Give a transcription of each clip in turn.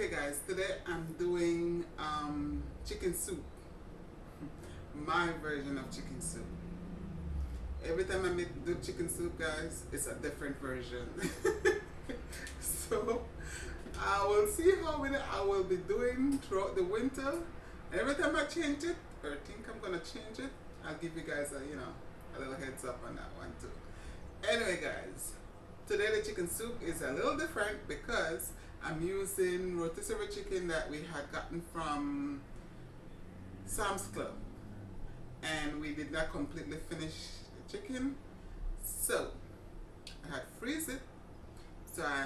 Okay guys, today I'm doing chicken soup. My version of chicken soup. Every time I do chicken soup guys, it's a different version. So I will see how many I will be doing throughout the winter. Every time I change it or think I'm gonna change it, I'll give you guys a little heads up on that one too. Anyway guys, today the chicken soup is a little different because I'm using rotisserie chicken that we had gotten from Sam's Club, and we did not completely finish the chicken, so I had freeze it, so I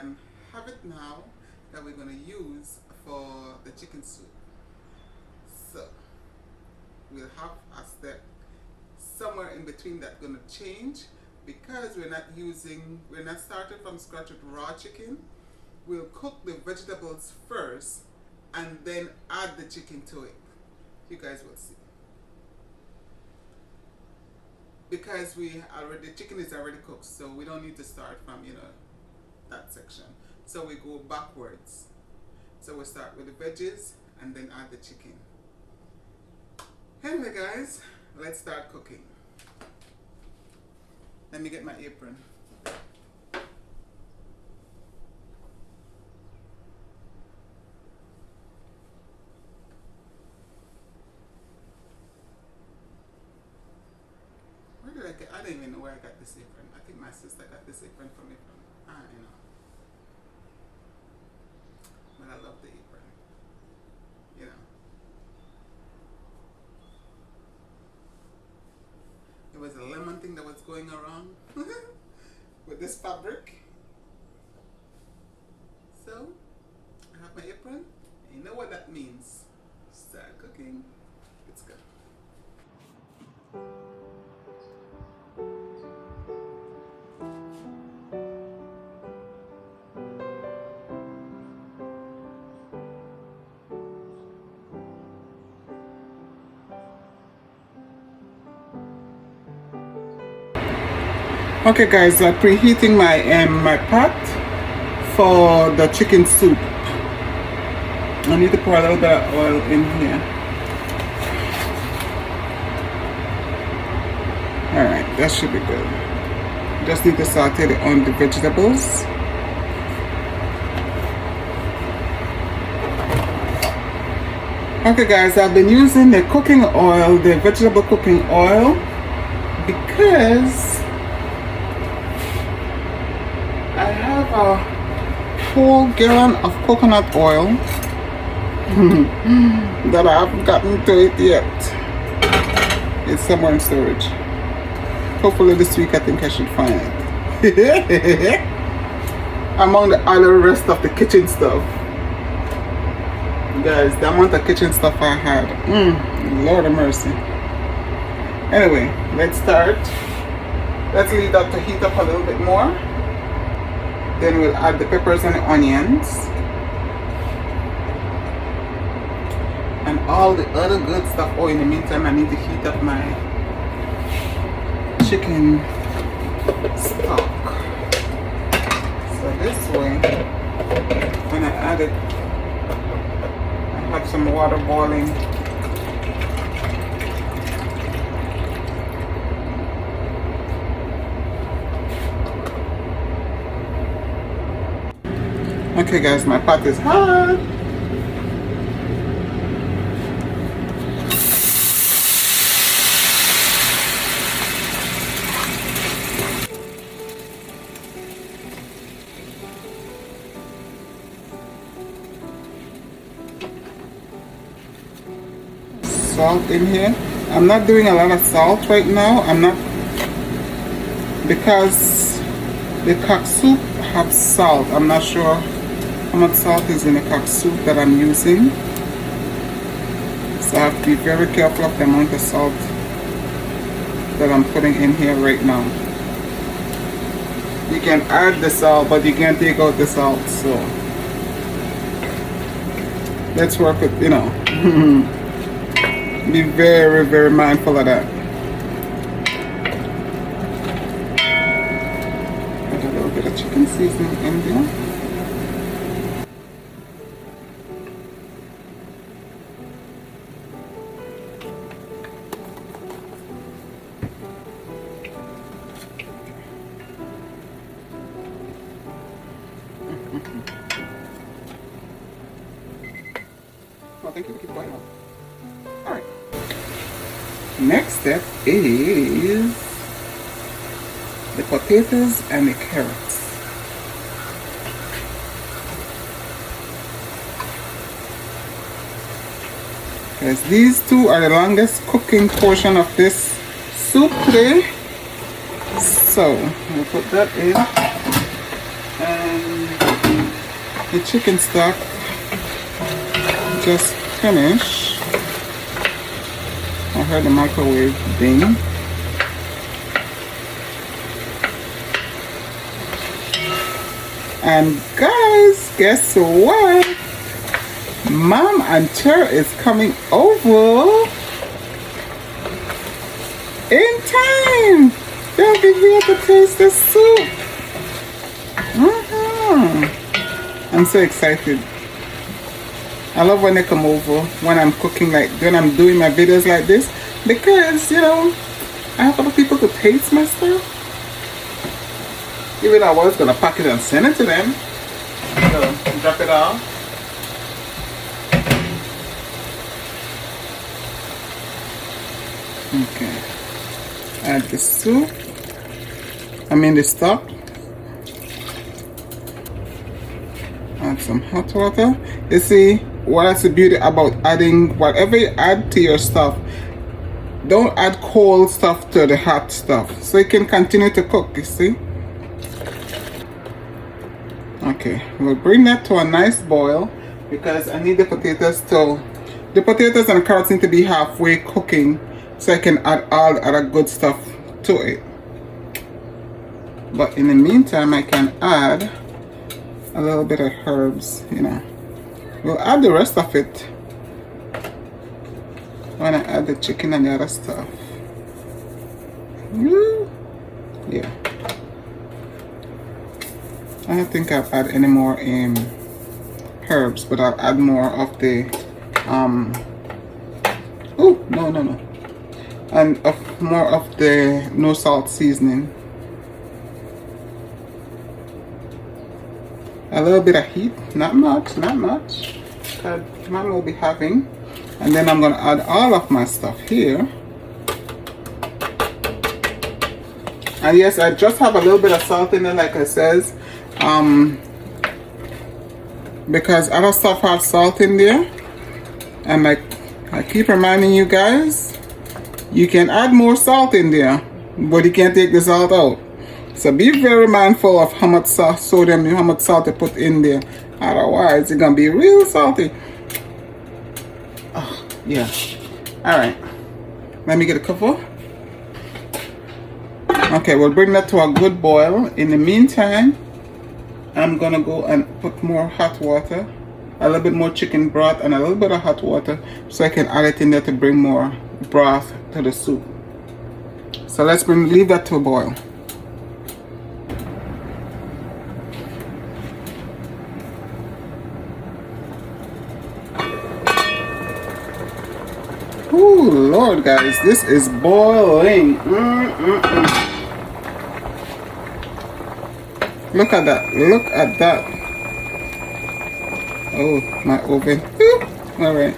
have it now that we're going to use for the chicken soup. So we'll have a step somewhere in between that's going to change because we're not starting from scratch with raw chicken. We'll cook the vegetables first and then add the chicken to it. You guys will see. Because the chicken is already cooked, so we don't need to start from, that section. So we go backwards. So we start with the veggies and then add the chicken. Anyway guys, let's start cooking. Let me get my apron. I don't even know where I got this apron. I think my sister got this apron for me from, But I love the apron. It was a lemon thing that was going around with this fabric. So, I have my apron. And you know what that means. Start cooking. Let's go. Okay guys, I'm preheating my pot for the chicken soup. I need to pour a little bit of oil in here. Alright, that should be good. Just need to saute it on the vegetables. Okay guys, I've been using the cooking oil, the vegetable cooking oil, because I have a whole gallon of coconut oil that I haven't gotten to it yet. It's somewhere in storage. Hopefully this week I think I should find it. Among the other rest of the kitchen stuff. Guys, the amount of kitchen stuff I had. Lord of mercy. Anyway, let's start. Let's leave that to heat up a little bit more. Then we'll add the peppers and the onions and all the other good stuff. Oh, in the meantime I need to heat up my chicken stock. So this way, when I add it, I have some water boiling. Okay guys, my pot is hot. Salt in here. I'm not doing a lot of salt right now. Because the cock soup has salt. I'm not sure how much salt is in the cock soup that I'm using, so I have to be very careful of the amount of salt that I'm putting in here right now. You can add the salt, but you can't take out the salt, so let's work with, be very, very mindful of that. Add a little bit of chicken seasoning in there. Oh, thank you for keeping quiet. Alright. Next step is the potatoes and the carrots. Because these two are the longest cooking portion of this soup today. So we'll put that in. And the chicken stock just finished. I heard the microwave ding. And guys, guess what? Mom and Cher is coming over in time. They'll be here to taste the soup. I'm so excited. I love when they come over when I'm cooking, like when I'm doing my videos like this, because you know I have other people to taste my stuff. Even though I was gonna pack it and send it to them, so drop it off. Okay, add the soup. The stock. Add some hot water. You see, what's the beauty about adding whatever you add to your stuff? Don't add cold stuff to the hot stuff, so you can continue to cook. You see. Okay, we'll bring that to a nice boil because I need the potatoes and the carrots need to be halfway cooking so I can add all the other good stuff to it. But in the meantime, I can add a little bit of herbs, you know. We'll add the rest of it when I add the chicken and the other stuff. Yeah. I don't think I'll add any more herbs, but I'll add more of the no. And more of the no salt seasoning. A little bit of heat, not much, that Mom will be having. And then I'm gonna add all of my stuff here. And yes, I just have a little bit of salt in there, like it says, because other stuff have salt in there. And like I keep reminding you guys, you can add more salt in there, but you can't take the salt out. So be very mindful of how much sodium, how much salt you put in there. Otherwise, it's gonna be real salty. Oh, yeah. All right. Let me get a cover. Okay, we'll bring that to a good boil. In the meantime, I'm gonna go and put more hot water, a little bit more chicken broth, and a little bit of hot water, so I can add it in there to bring more broth to the soup. So let's leave that to a boil. Oh Lord, guys, this is boiling. Look at that. Look at that. Oh, my oven. All right.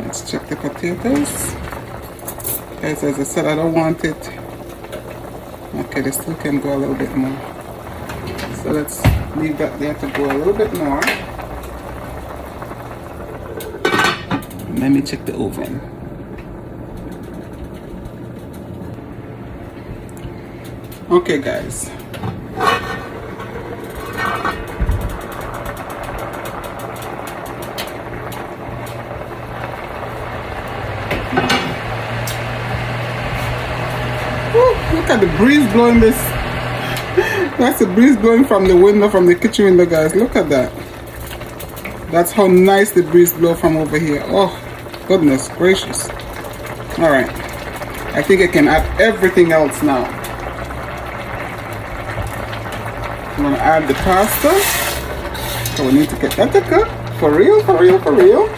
Let's check the potatoes. Guys, as I said, I don't want it. Okay, they still can go a little bit more. So let's leave that there to go a little bit more. Let me check the oven. Okay, guys. Look at the breeze blowing this. That's the breeze blowing from the window, from the kitchen window, guys. Look at that. That's how nice the breeze blows from over here. Oh, goodness gracious. All right. I think I can add everything else now. I'm gonna add the pasta. So we need to get that to cook. For real, for real, for real.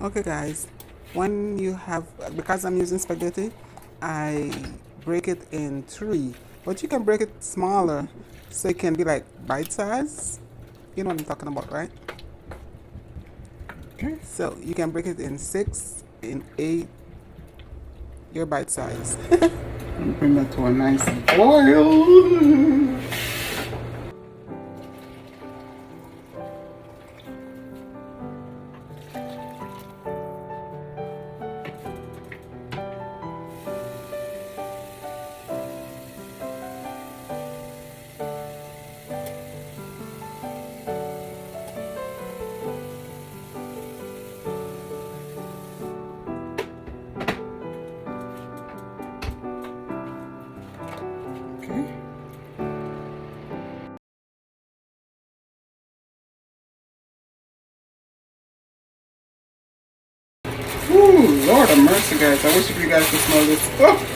Okay, guys. when you have, because I'm using spaghetti, I break it in 3, but you can break it smaller so it can be like bite size. You know what I'm talking about, right? Okay, so you can break it in 6, in 8, your bite size. And bring that to a nice boil. Okay. Ooh, Lord of mercy, guys. I wish you guys could smell this. Oh.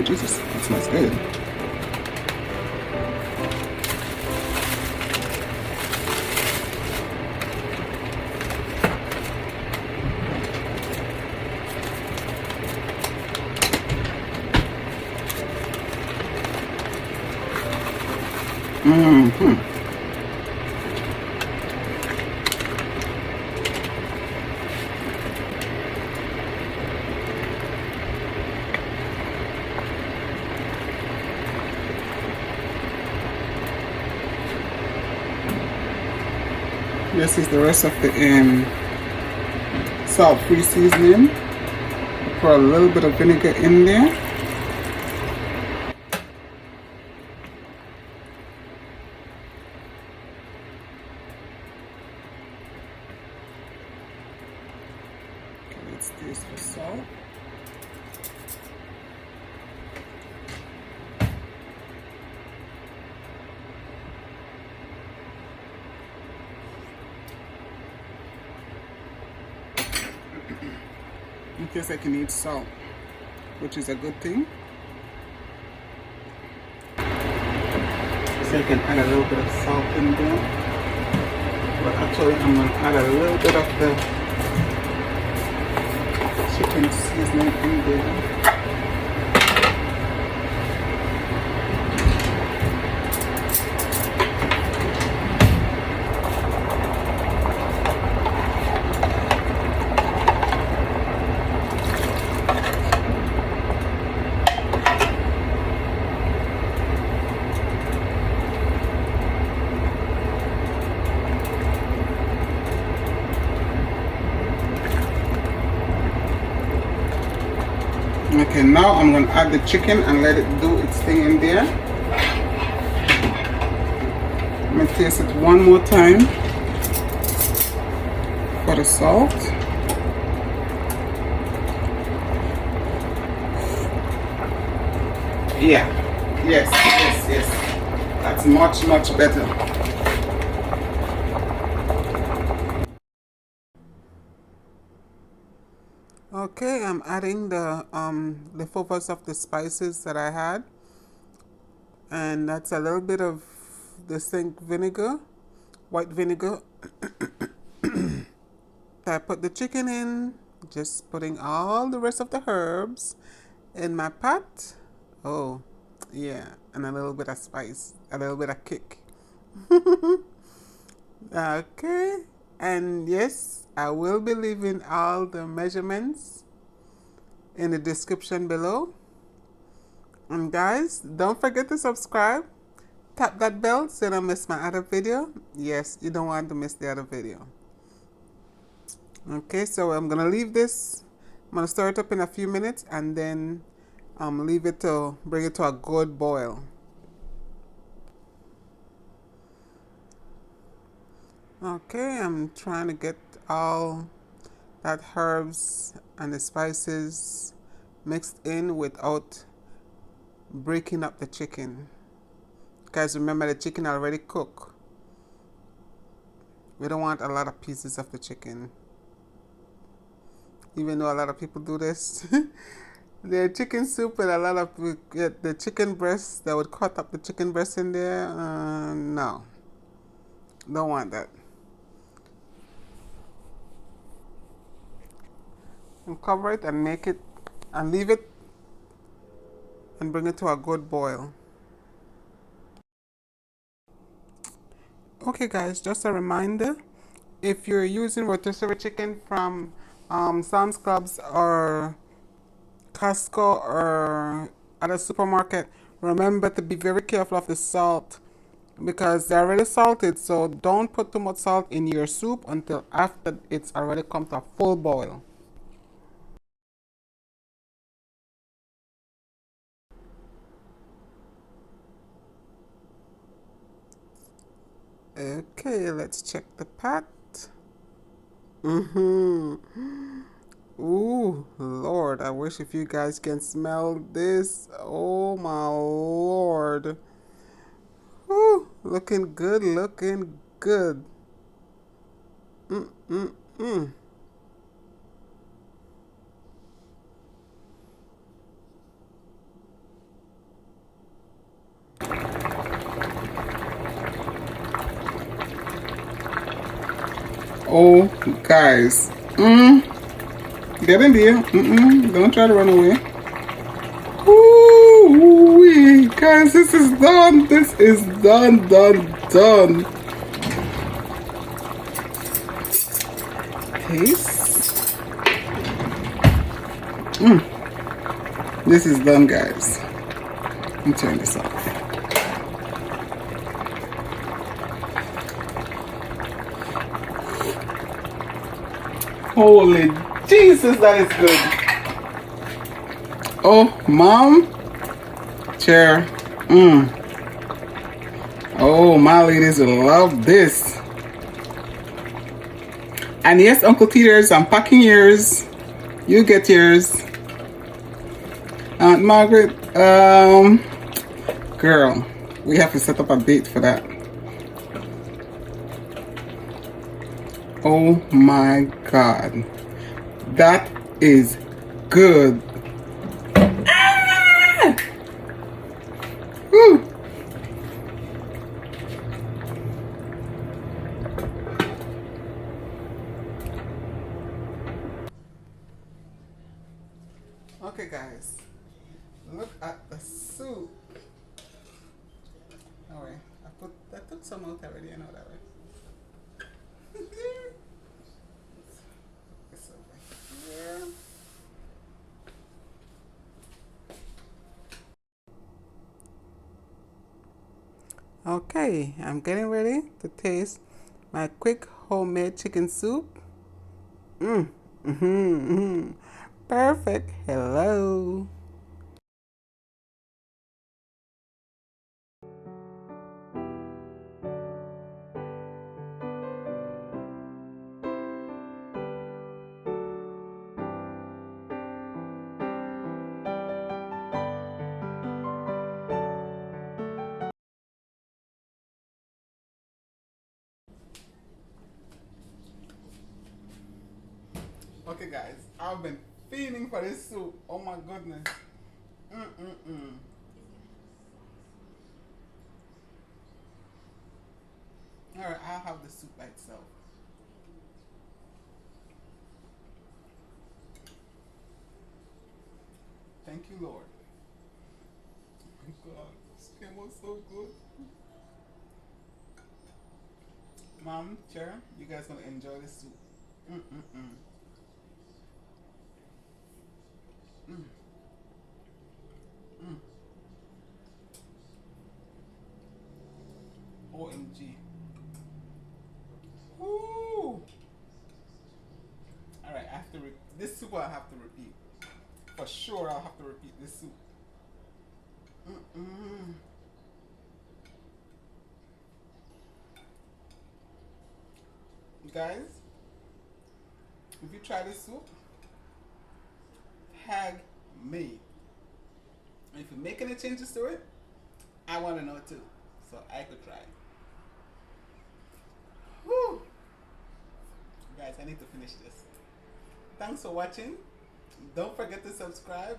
Jesus, that smells good. Mm-hmm. This is the rest of the salt-free seasoning. Pour a little bit of vinegar in there. Okay, let's taste for salt. In case I can eat salt, which is a good thing. So I can add a little bit of salt in there. But actually I'm going to add a little bit of the chicken seasoning in there. Okay, now I'm going to add the chicken and let it do its thing in there. I'm going to taste it one more time for the salt. Yeah, yes. That's much better. Okay, I'm adding the leftovers of the spices that I had, and that's a little bit of distinct vinegar, white vinegar. I put the chicken in, just putting all the rest of the herbs in my pot. Oh, yeah, and a little bit of spice, a little bit of kick. Okay, and yes, I will be leaving all the measurements in the description below. And guys, don't forget to subscribe. Tap that bell so you don't miss my other video. Yes, you don't want to miss the other video. Okay, so I'm gonna leave this. I'm gonna stir it up in a few minutes and then leave it to bring it to a good boil. Okay, I'm trying to get all that herbs and the spices mixed in without breaking up the chicken. Guys, remember the chicken already cooked. We don't want a lot of pieces of the chicken. even though a lot of people do this. The chicken soup with a lot of the chicken breasts that would cut up the chicken breast in there. No, don't want that. And cover it and make it and leave it and bring it to a good boil. Okay, guys, just a reminder, if you're using rotisserie chicken from Sam's Clubs or Costco or at a supermarket, remember to be very careful of the salt because they're already salted, so don't put too much salt in your soup until after it's already come to a full boil. Okay, let's check the pot. Ooh, Lord, I wish if you guys can smell this. Oh my Lord. Ooh, looking good, looking good. Mm. Oh, guys. Get in there. Don't try to run away. Ooh, guys, this is done. This is done, done. Taste. This is done, guys. Let me turn this off. Holy Jesus, that is good. Oh, Mom. Chair. Oh, my ladies will love this. And yes, Uncle Peters, I'm packing yours. You get yours. Aunt Margaret, girl, we have to set up a date for that. Oh my God. That is good. Ah! Woo. Okay, guys, look at the soup. All right, I took some out already. You know that, right? This over here. Okay, I'm getting ready to taste my quick homemade chicken soup. Perfect. Hello. Okay, guys, I've been feeling for this soup. Oh my goodness. All right, I'll have the soup by itself. Thank you, Lord. Oh my God, this came out so good. Mom, Chair, you guys gonna enjoy this soup. OMG. Woo! All right, I have to this soup I'll have to repeat. For sure, I'll have to repeat this soup. Guys, if you try this soup, tag me. And if you make any changes to it, I want to know too. So I could try. Woo! Guys, I need to finish this. thanks for watching. Don't forget to subscribe.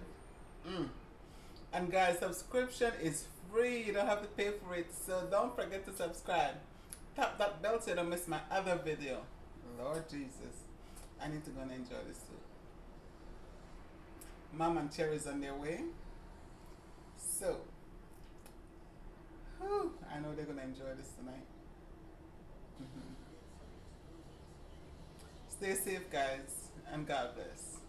And guys, subscription is free. You don't have to pay for it. So don't forget to subscribe. Tap that bell so you don't miss my other video. Lord Jesus. I need to go and enjoy this too. Mom and Cherry's on their way. So, I know they're going to enjoy this tonight. Stay safe, guys, and God bless.